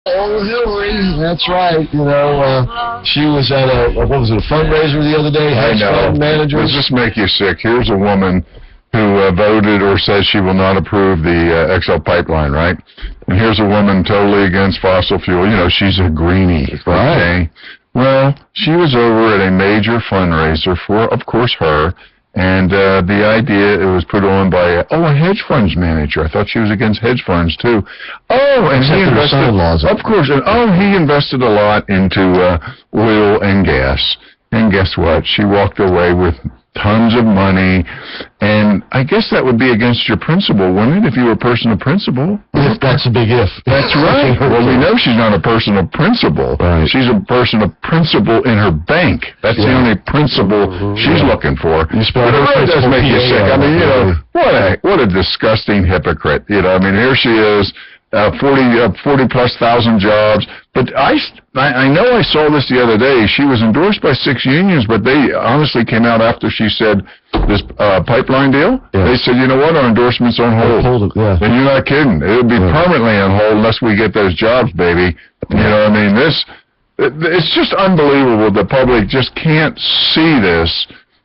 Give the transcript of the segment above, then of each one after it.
Oh, Hillary, that's right. She was at a fundraiser the other day. I know. Does this make you sick? Here's a woman who voted or says she will not approve the XL pipeline, right? And here's a woman totally against fossil fuel. She's a greenie, right? Okay? Well, she was over at a major fundraiser for, of course, her. And the idea, it was put on by, a hedge funds manager. I thought she was against hedge funds, too. Oh, and he invested, of course, and he invested a lot into oil and gas. And guess what? She walked away with tons of money, and I guess that would be against your principle, wouldn't it, if you were a person of principle? If that's a big if. That's right. Well, we know she's not a person of principle. Right. She's a person of principle in her bank. That's the only principle she's looking for. But it really does make you sick. I mean, what a disgusting hypocrite. I mean, here she is. 40-plus thousand jobs. But I know I saw this the other day. She was endorsed by 6 unions, but they honestly came out after she said this pipeline deal. Yeah. They said, you know what, our endorsement's on hold. And you're not kidding. It'll be permanently on hold unless we get those jobs, baby. It's just unbelievable. The public just can't see this.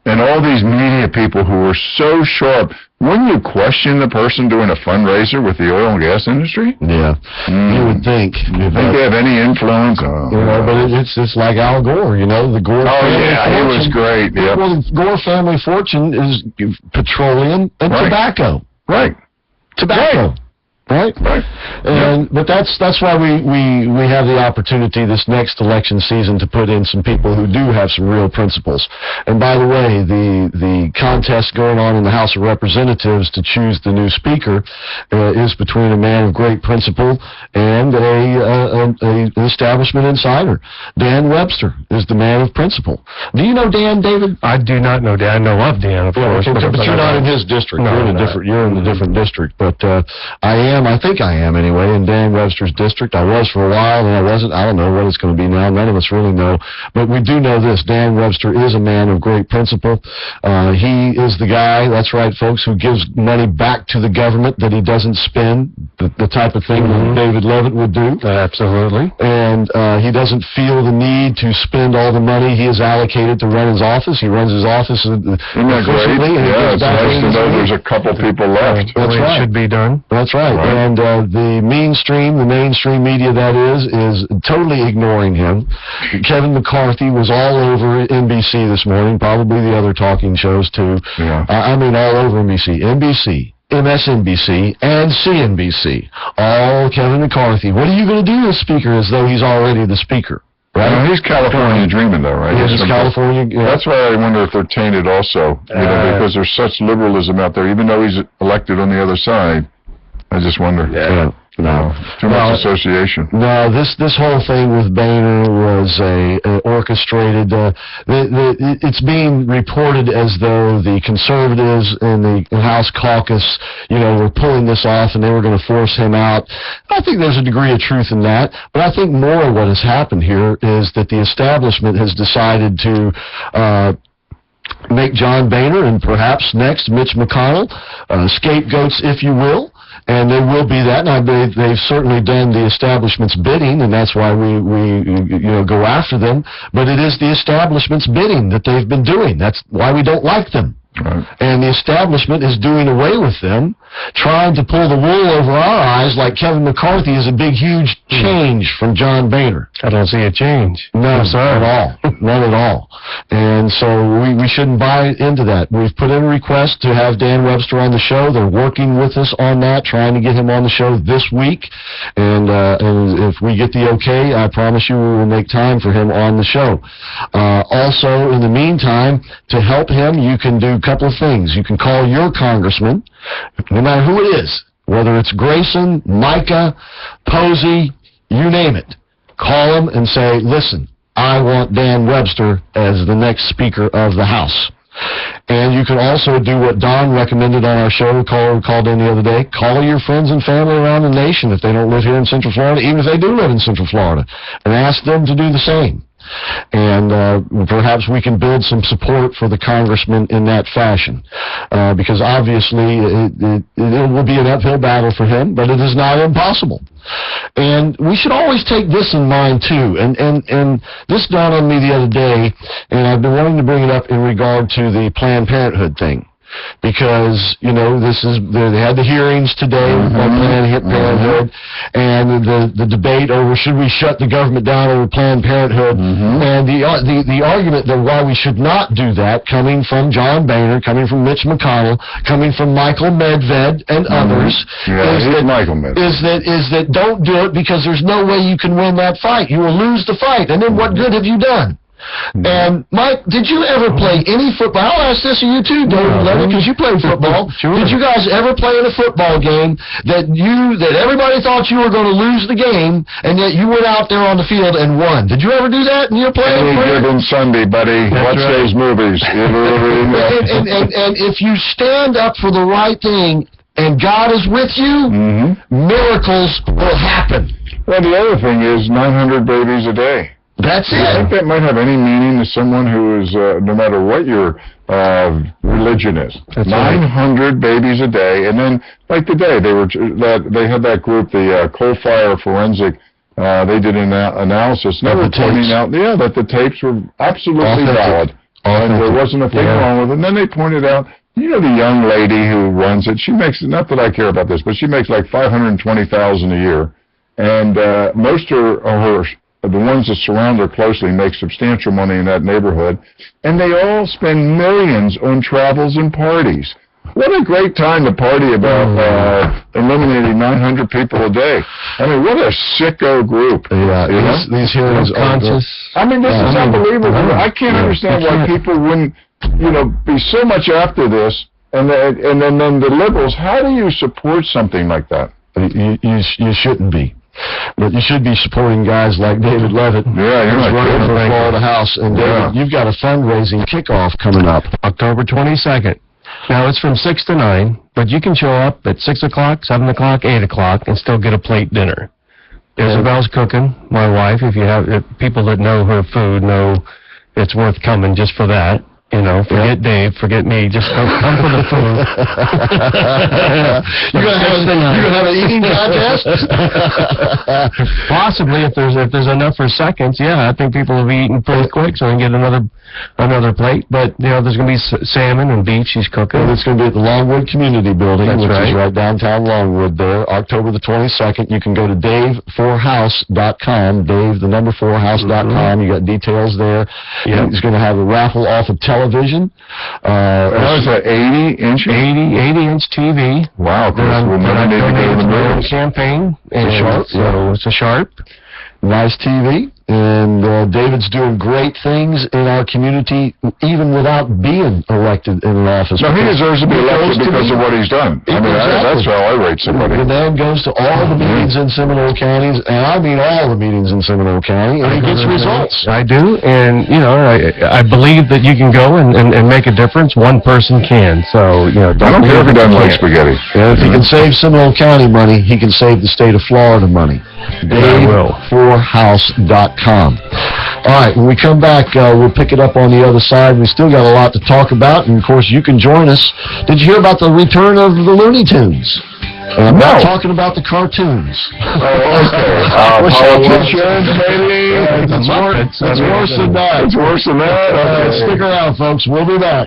And all these media people who are so sharp, wouldn't you question the person doing a fundraiser with the oil and gas industry? Yeah, you would think. You think they have any influence? But it's like Al Gore, the Gore family fortune. He was great. Yep. Well, the Gore family fortune is petroleum and tobacco. Right. Tobacco. Right? But that's why we have the opportunity this next election season to put in some people who do have some real principles. And by the way, the contest going on in the House of Representatives to choose the new speaker is between a man of great principle and an establishment insider. Dan Webster is the man of principle. Do you know Dan, David? I do not know Dan. I know of Dan, of course. But you're not in his district. No, you're in a different district. But I think I am anyway, in Dan Webster's district. I was for a while, and I wasn't. I don't know what it's going to be now. None of us really know. But we do know this. Dan Webster is a man of great principle. He is the guy, that's right, folks, who gives money back to the government that he doesn't spend, the type of thing that David Leavitt would do. Absolutely. And he doesn't feel the need to spend all the money he has allocated to run his office. He runs his office efficiently. Yeah, it's nice to know there's a couple people left. That's right. It should be done. That's right. And the mainstream media, that is totally ignoring him. Kevin McCarthy was all over NBC this morning, probably the other talking shows too. Yeah. All over NBC, MSNBC, and CNBC. All Kevin McCarthy. What are you going to do as Speaker, as though he's already the Speaker? Right? He's California dreaming, though, right? He's California. That's why I wonder if they're tainted also, because there's such liberalism out there, even though he's elected on the other side. I just wonder. Yeah. No. Too much association. No, this whole thing with Boehner was orchestrated. It's being reported as though the conservatives in the House caucus, were pulling this off and they were going to force him out. I think there's a degree of truth in that, but I think more what has happened here is that the establishment has decided to make John Boehner and perhaps next Mitch McConnell scapegoats, if you will. And there will be that. Now, they've certainly done the establishment's bidding, and that's why we go after them. But it is the establishment's bidding that they've been doing. That's why we don't like them. Right. And the establishment is doing away with them, trying to pull the wool over our eyes like Kevin McCarthy is a big, huge change from John Boehner. I don't see a change. No, not at all. Not at all. And so we shouldn't buy into that. We've put in a request to have Dan Webster on the show. They're working with us on that, trying to get him on the show this week. And if we get the okay, I promise you we will make time for him on the show. Also, in the meantime, to help him, you can do couple of things. You can call your congressman, no matter who it is, whether it's Grayson, Micah, Posey, you name it. Call him and say, listen, I want Dan Webster as the next Speaker of the House. And you can also do what Don recommended on our show, called in the other day. Call your friends and family around the nation if they don't live here in Central Florida, even if they do live in Central Florida, and ask them to do the same. And perhaps we can build some support for the congressman in that fashion, because obviously it will be an uphill battle for him, but it is not impossible. And we should always take this in mind too. And this dawned on me the other day, and I've been wanting to bring it up in regard to the Planned Parenthood thing. Because, they had the hearings today on Planned Parenthood, and the debate over should we shut the government down over Planned Parenthood, and the argument that why we should not do that, coming from John Boehner, coming from Mitch McConnell, coming from Michael Medved and others, is that don't do it because there's no way you can win that fight. You will lose the fight, and then what good have you done? And Mike, did you ever play any football? I'll ask this of you too, David Leavitt, because you played football. Sure. Did you guys ever play in a football game that everybody thought you were going to lose the game, and yet you went out there on the field and won? Did you ever do that in your playing career? Any given Sunday, buddy. Watch those movies. And if you stand up for the right thing and God is with you, miracles will happen. Well, the other thing is 900 babies a day. That's it. I think that might have any meaning to someone who is, no matter what your religion is. That's 900 babies a day, and then like today they had that group, the coal fire forensic. They did an analysis. They were pointing out, that the tapes were absolutely valid, and there wasn't a thing wrong with it. And then they pointed out, the young lady who runs it, she makes, not that I care about this, but she makes like $520,000 a year, and most of her the ones that surround her closely make substantial money in that neighborhood, and they all spend millions on travels and parties. What a great time to party about eliminating 900 people a day. I mean, what a sicko group. Yeah, these hearings are conscious. I mean, this is unbelievable. I can't understand why people wouldn't, be so much after this, and then the liberals. How do you support something like that? You shouldn't be. But you should be supporting guys like David Leavitt, who's running for Florida House. And David, you've got a fundraising kickoff coming up, October 22nd. Now, it's from 6 to 9, but you can show up at 6 o'clock, 7 o'clock, 8 o'clock, and still get a plate dinner. Isabel's cooking, my wife. If people that know her food know it's worth coming just for that. Forget Dave, forget me, just come for the food. You're gonna have an eating contest? Possibly, if there's enough for seconds, I think people will be eating pretty quick, so we can get another plate. But there's gonna be salmon and beef she's cooking. And it's gonna be at the Longwood Community Building, which is right downtown Longwood there, October the 22nd. You can go to dave4house.com, Dave the number 4house.com. You got details there. He's gonna have a raffle off of television. That was an 80-inch TV. Wow, of course. We'll never need to go to the movies. Campaign. So it's a Sharp. Nice TV. And David's doing great things in our community, even without being elected in an office. No, he deserves to be elected because of what he's done. I mean, that's how I rate somebody. The man goes to all the meetings in Seminole counties, and I mean all the meetings in Seminole County, and he gets results. I do, and, I believe that you can go and make a difference. One person can, so, I don't care if he doesn't like spaghetti. And if he can save Seminole County money, he can save the state of Florida money. Dave4house.com. All right, when we come back, we'll pick it up on the other side. We still got a lot to talk about, and of course, you can join us. Did you hear about the return of the Looney Tunes? I'm not talking about the cartoons. Politicians, maybe? It's worse than that. It's worse than that? Stick around, folks. We'll be back.